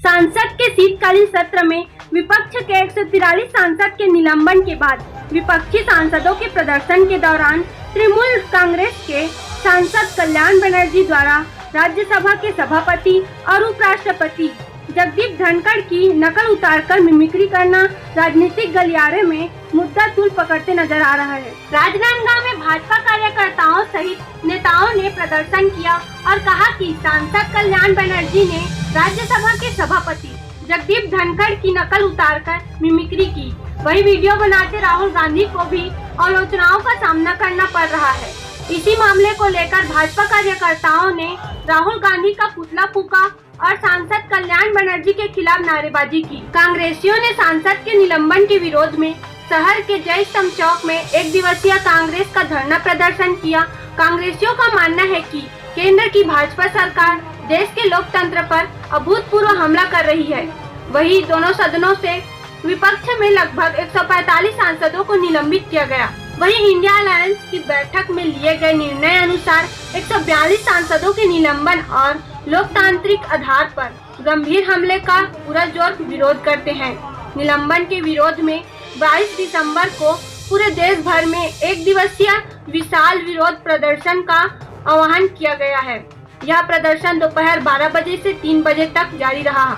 संसद के शीतकालीन सत्र में विपक्ष के 143 सांसद के निलंबन के बाद विपक्षी सांसदों के प्रदर्शन के दौरान तृणमूल कांग्रेस के सांसद कल्याण बनर्जी द्वारा राज्यसभा के सभापति और उपराष्ट्रपति जगदीप धनखड़ की नकल उतारकर मिमिक्री करना राजनीतिक गलियारे में मुद्दा तूल पकड़ते नजर आ रहा है। राजनांदगांव में भाजपा कार्यकर्ताओं सहित नेताओं ने प्रदर्शन किया और कहा कि सांसद कल्याण बनर्जी ने राज्यसभा के सभापति जगदीप धनखड़ की नकल उतारकर मिमिक्री की। वही वीडियो बनाते राहुल गांधी को भी आलोचनाओं का सामना करना पड़ रहा है। इसी मामले को लेकर भाजपा कार्यकर्ताओं ने राहुल गांधी का पुतला फूंका और सांसद कल्याण बनर्जी के खिलाफ नारेबाजी की। कांग्रेसियों ने सांसद के निलंबन के विरोध में शहर के जय स्तंभ चौक में एक दिवसीय कांग्रेस का धरना प्रदर्शन किया। कांग्रेसियों का मानना है कि केंद्र की भाजपा सरकार देश के लोकतंत्र पर अभूतपूर्व हमला कर रही है। वही दोनों सदनों से विपक्ष में लगभग 145 सांसदों को निलंबित किया गया। वहीं इंडिया अलायंस की बैठक में लिए गए निर्णय अनुसार 142 सांसदों के निलंबन और लोकतांत्रिक आधार पर गंभीर हमले का पूरा जोर विरोध करते हैं। निलंबन के विरोध में 22 दिसंबर को पूरे देश भर में एक दिवसीय विशाल विरोध प्रदर्शन का आह्वान किया गया है। यह प्रदर्शन दोपहर 12 बजे से 3 बजे तक जारी रहा।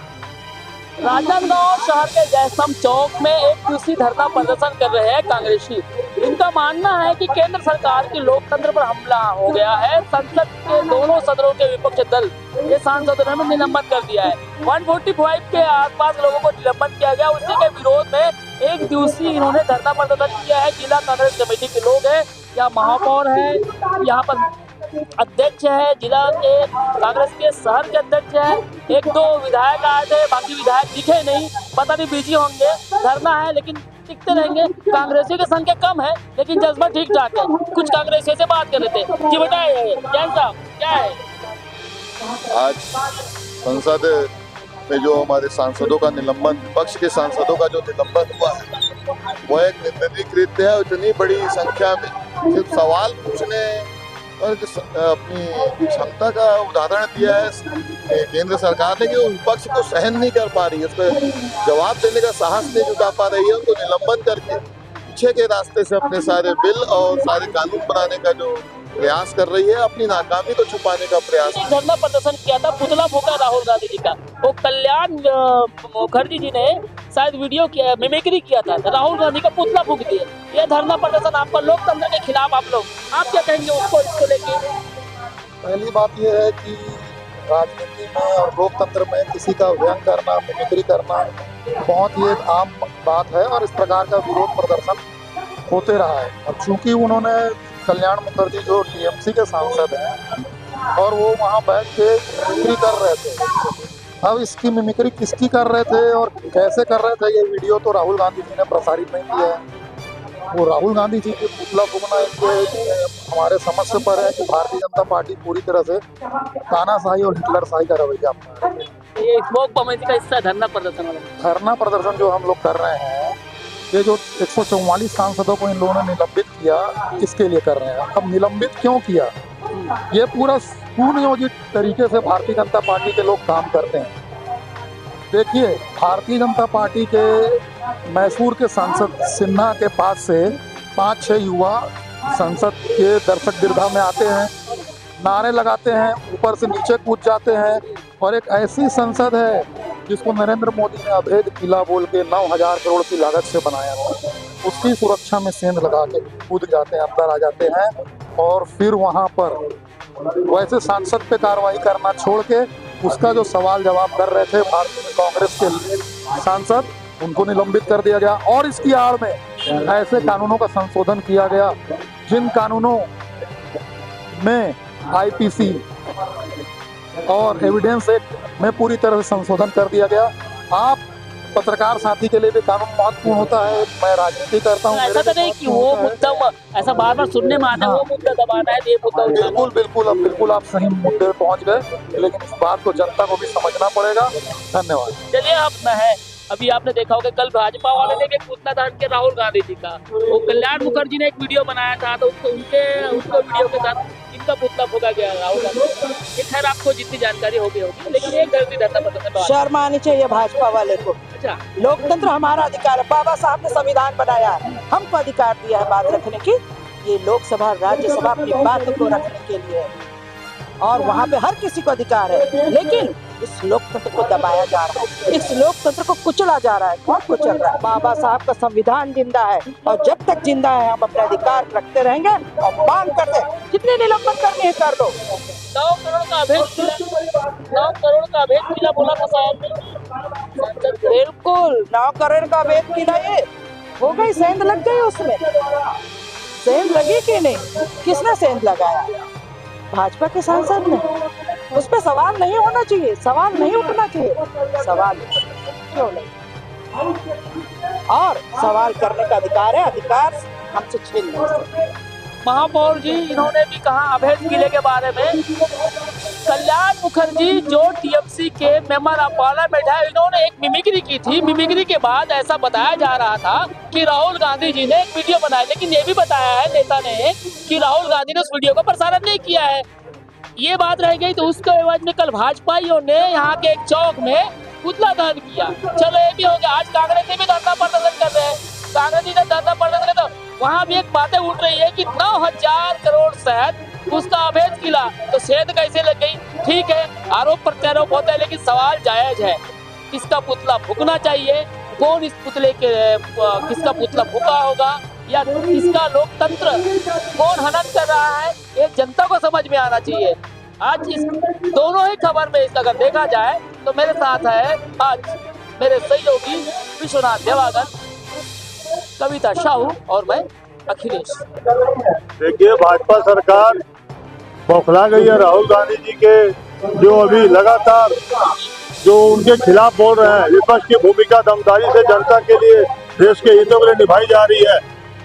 राजनांदगांव शहर के जयस्तंभ चौक में एक दिवसीय धरना प्रदर्शन कर रहे हैं कांग्रेसी। इनका मानना है कि केंद्र सरकार की लोकतंत्र पर हमला हो गया है। संसद के दोनों सदनों के विपक्ष दल के सांसदों ने निलंबन कर दिया है। 145 के आसपास लोगों को निलंबन किया गया। उसी के विरोध में एक दिवसीय इन्होंने धरना प्रदर्शन किया है। जिला कांग्रेस कमेटी के लोग हैं, यहाँ महापौर है, यहाँ पर अध्यक्ष है, जिला के कांग्रेस के शहर के अध्यक्ष है, एक दो विधायक आए थे, बाकी विधायक दिखे नहीं, पता नहीं बिजी होंगे। धरना है लेकिन टिकते रहेंगे। कांग्रेसी की संख्या कम है लेकिन जज्बा ठीक ठाक है। कुछ कांग्रेसियों से बात कर रहे थे। जी बताइए जैन साहब क्या है? आज संसद में जो हमारे सांसदों का निलंबन, विपक्ष के सांसदों का जो निलंबन हुआ है वो एक निंदनीय कृत्य है। इतनी बड़ी संख्या में सिर्फ सवाल पूछने और अपनी क्षमता का उदाहरण दिया है केंद्र सरकार ने कि वो विपक्ष को सहन नहीं कर पा रही है, उसको जवाब देने का साहस नहीं जुटा पा रही है। उनको निलंबन करके पीछे के रास्ते से अपने सारे बिल और सारे कानून बनाने का जो प्रयास कर रही है, अपनी नाकामी को छुपाने का प्रयास। धरना प्रदर्शन किया था, पुतला फूंका राहुल गांधी जी का। वो कल्याण मुखर्जी जी ने शायद वीडियो किया, मिमिक्री किया था, राहुल गांधी का पुतला फूंक दिया। ये धरना प्रदर्शन आपका लोकतंत्र के खिलाफ आप क्या कहेंगे उसको लेके? पहली बात यह है कि राजनीति में और लोकतंत्र में किसी का व्यंग करना, मिमिक्री करना बहुत ही एक आम बात है और इस प्रकार का विरोध प्रदर्शन होते रहा है। और चूंकि उन्होंने कल्याण मुखर्जी जो टीएमसी के सांसद हैं और वो वहाँ बैठ के मिमिक्री कर रहे थे। अब इसकी मिमिक्री किसकी कर रहे थे और कैसे कर रहे थे, ये वीडियो तो राहुल गांधी जी ने प्रसारित नहीं किया है। वो राहुल गांधी जी के पुतला फूंकना इनके हमारे समझ से पर है कि भारतीय जनता पार्टी पूरी तरह से तानाशाही और हिटलरशाही का रवैया अपना रही है। ये स्मोक कमेटी का हिस्सा धरना प्रदर्शन वाला धरना प्रदर्शन जो हम लोग कर रहे हैं, ये जो 144 सांसदों को इन लोगों ने निलंबित किया, किसके लिए कर रहे हैं? अब निलंबित क्यों किया? ये पूरा सुनियोजित तरीके से भारतीय जनता पार्टी के लोग काम करते हैं। देखिए, भारतीय जनता पार्टी के मैसूर के सांसद सिन्हा के पास से 5-6 युवा संसद के दर्शक दीर्घा में आते हैं, नारे लगाते हैं, ऊपर से नीचे कूद जाते हैं। और एक ऐसी संसद है जिसको नरेंद्र मोदी ने अभेद किला बोल के 9,000 करोड़ की लागत से बनाया था, उसकी सुरक्षा में सेंध लगा के कूद जाते हैं, अंदर आ जाते हैं और फिर वहाँ पर वैसे सांसद पे कार्रवाई करना छोड़ के उसका जो सवाल जवाब कर रहे थे भारतीय कांग्रेस के सांसद, उनको निलंबित कर दिया गया। और इसकी आड़ में ऐसे कानूनों का संशोधन किया गया जिन कानूनों में आईपीसी और एविडेंस एक्ट में पूरी तरह से संशोधन कर दिया गया। आप पत्रकार साथी के लिए भी कानून महत्वपूर्ण होता है। मैं राजनीति करता हूँ, ऐसा तो नहीं कि वो मुद्दा ऐसा बार बार सुनने में आता है, वो मुद्दा दबाना है, ये मुद्दा बिल्कुल आप सही मुद्दे पे पहुँच गए, लेकिन इस बात को जनता को भी समझना पड़ेगा। धन्यवाद। चलिए, अब है अभी आपने देखा होगा कल भाजपा वाले ने एक पुतला दान किया राहुल गांधी जी का। वो कल्याण मुखर्जी ने एक वीडियो बनाया था, तो उसको वीडियो के साथ उनका पुतला फूका गया राहुल गांधी का। ये खैर आपको जितनी जानकारी होगी लेकिन एक धरती धरना प्रदर्शन शर्म आनी चाहिए भाजपा वाले को। अच्छा, लोकतंत्र हमारा अधिकार है, बाबा साहब ने संविधान बनाया है, हमको अधिकार दिया है बात रखने की। ये लोकसभा राज्यसभा अपनी बात को रखने के लिए है और वहाँ पे हर किसी को अधिकार है, लेकिन इस लोकतंत्र को दबाया जा रहा है, इस लोकतंत्र को कुचला जा रहा है। कौन कुचल रहा है? बाबा साहब का संविधान जिंदा है और जब तक जिंदा है हम अपने अधिकार रखते रहेंगे और मांग करते हैं जितने निलंबन करनी है कर दो। 9 करोड़ का अवैध किला, 9 करोड़ का अवैध किला बोला था साहब ने। बिल्कुल 9 करोड़ का अवैध किला, ये हो गई, सेंध लग गई उसमें। सेंध लगी कि नहीं? किसने सेंध लगाया? भाजपा के सांसद ने। उस पर सवाल नहीं होना चाहिए, सवाल नहीं उठना चाहिए। सवाल क्यों नहीं? और सवाल करने का अधिकार है, अधिकार हमसे छीन नहीं सकते। महापौर जी इन्होंने भी कहा अवैध किले के बारे में। कल्याण मुखर्जी जो टीएमसी के मेंबर ऑफ पार्लियामेंट है, इन्होंने एक मिमिक्री की थी। मिमिक्री के बाद ऐसा बताया जा रहा था कि राहुल गांधी जी ने एक वीडियो बनाई, लेकिन ये भी बताया है नेता ने कि राहुल गांधी ने उस वीडियो का प्रसारण नहीं किया है। ये बात रह गई। तो उसके एवज में कल भाजपाइयों ने यहाँ के एक चौक में पुतला दहन किया। चलो ये भी हो गया। आज कांग्रेस भी धरना प्रदर्शन कर रहे हैं। कांग्रेस ने धरना प्रदर्शन तो वहाँ भी एक बातें उठ रही है कि 9,000 करोड़ शहद उसका अवैध किला, तो शहद कैसे लग गई? ठीक है, आरोप प्रत्यारोप होता है, लेकिन सवाल जायज है। किसका पुतला फूकना चाहिए? कौन इस पुतले के किसका पुतला फूका होगा या किसका लोकतंत्र कौन हनन कर रहा है, ये जनता को समझ में आना चाहिए। आज इस दोनों ही खबर में अगर देखा जाए तो मेरे साथ है आज मेरे सहयोगी विश्वनाथ देवागन, कविता शाहू और मैं अखिलेश। देखिए, भाजपा सरकार बौखला गई है राहुल गांधी जी के जो अभी लगातार जो उनके खिलाफ बोल रहे हैं। विपक्ष की भूमिका दमदारी से जनता के लिए, देश के हितों के लिए निभाई जा रही है।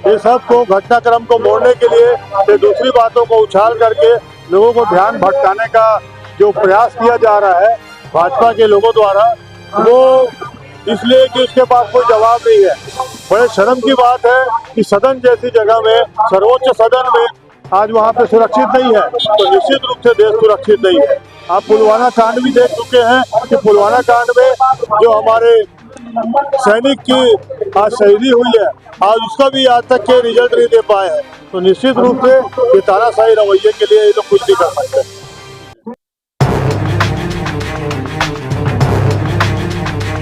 ये सब को घटनाक्रम को मोड़ने के लिए ये दूसरी बातों को उछाल करके लोगों को ध्यान भटकाने का जो प्रयास किया जा रहा है भाजपा के लोगों द्वारा, वो इसलिए कि उसके पास कोई जवाब नहीं है। बड़े शर्म की बात है कि सदन जैसी जगह में, सर्वोच्च सदन में आज वहाँ पे सुरक्षित नहीं है, तो निश्चित रूप से देश सुरक्षित नहीं है। आप पुलवामा कांड भी देख चुके हैं कि पुलवामा कांड में जो हमारे सैनिक की आज शहीदी हुई है, आज उसका भी आज तक के रिजल्ट नहीं दे पाए हैं। तो निश्चित रूप से ये तानाशाही रवैये के लिए ये तो कुछ नहीं कर सकते।